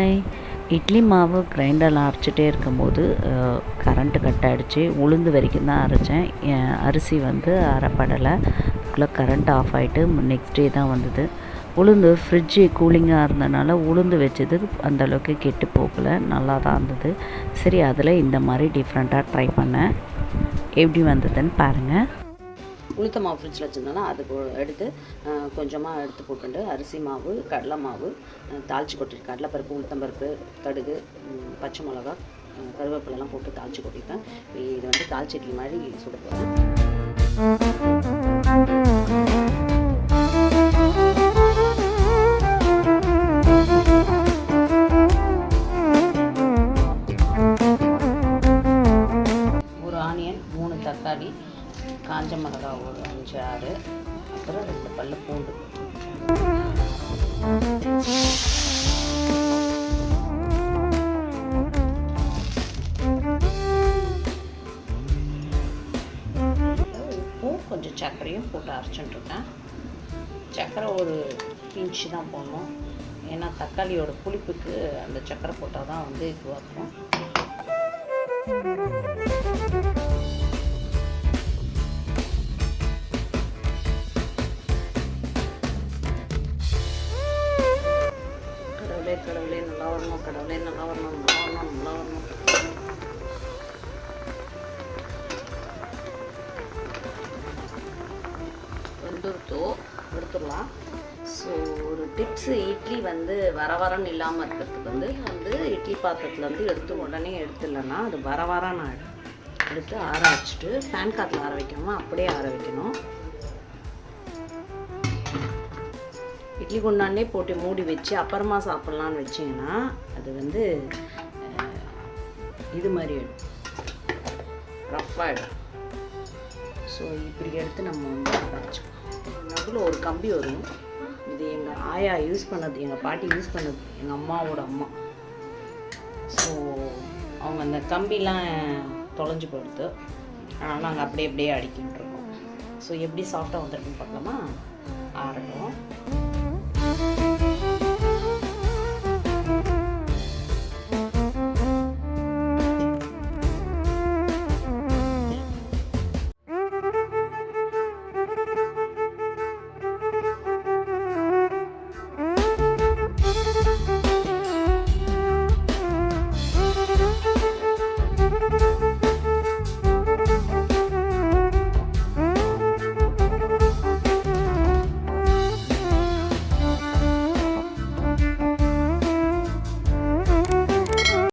Hi. Idli மாவு கிரைண்டரில் அரைச்சிட்டே இருக்கும்போது கரண்ட்டு கட் ஆகிடுச்சு. உளுந்து வரைக்கும் தான் அரைச்சேன். அரிசி வந்து அரைப்படலை. அதுக்குள்ளே கரண்ட் ஆஃப் ஆகிட்டு நெக்ஸ்ட் டே தான் வந்தது. உளுந்து ஃப்ரிட்ஜு கூலிங்காக இருந்தனால உளுந்து வச்சது அந்தளவுக்கு கெட்டு போகலை, நல்லா தான் இருந்தது. சரி, அதில் இந்த மாதிரி டிஃப்ரெண்ட்டாக ட்ரை பண்ணேன். எப்படி வந்ததுன்னு பாருங்கள். உளுத்த மாவு ஃப்ரிட்ஜில் வச்சுருந்தோன்னா அதுக்கு எடுத்து கொஞ்சமாக எடுத்து போட்டுட்டு அரிசி மாவு, கடலை மாவு, தாளித்து கொட்டிட்டு கடலைப்பருப்பு, உளுத்தம்பருப்பு, கடுகு, பச்சை மிளகா, கருவேப்பிலெல்லாம் போட்டு தாளித்து கொட்டிட்டேன். இது வந்து தாளிச்சி இட்லி மாதிரி சுட போகிறேன். ஒரு ஆனியன், 3 தக்காளி, காஞ்ச மிளகா ஒரு 5 6, அப்புறம் 2 பல்லு பூண்டு. உப்பும் கொஞ்சம் சர்க்கரையும் போட்டு அரைச்சிட்டுருக்கேன். சர்க்கரை ஒரு பிஞ்சு தான் போடணும், ஏன்னா தக்காளியோட புளிப்புக்கு அந்த சர்க்கரை போட்டால் தான் வந்து இதுவாக இருக்கும். கடவுளே நல்லா வரணும், கடவுளே நல்லா வரணும், நல்லா வரணும், நல்லா வரணும். வெந்துருத்தோ எடுத்துடலாம். ஸோ ஒரு டிப்ஸு, இட்லி வந்து வரன்னு இல்லாமல் இருக்கிறதுக்கு வந்து இட்லி பாத்திரத்துலேருந்து எடுத்து உடனே எடுத்துடலன்னா அது வர நான் எடுத்து ஆற வச்சுட்டு ஃபேன் காற்றுல ஆற வைக்கணுமா அப்படியே ஆற வைக்கணும். இட்லி குண்டானே போட்டு மூடி வச்சு அப்புறமா சாப்பிட்லான்னு வச்சிங்கன்னா அது வந்து இது மாதிரி ஆகிடும், ரஃப்பாகிடும். ஸோ இப்படி எடுத்து நம்ம வந்து வச்சுக்கலாம். நடுவில் ஒரு கம்பி வரும், இது எங்கள் ஆயா யூஸ் பண்ணது, எங்கள் பாட்டி யூஸ் பண்ணது, எங்கள் அம்மாவோட அம்மா. ஸோ அவங்க அந்த கம்பிலாம் தொலைஞ்சு போயிடுது, அதனால் நாங்கள் அப்படியே அடிக்கிட்டு இருக்கோம். ஸோ எப்படி சாஃப்டாக வந்துருக்குன்னு பார்க்கலாமா? ஆறட்டும்.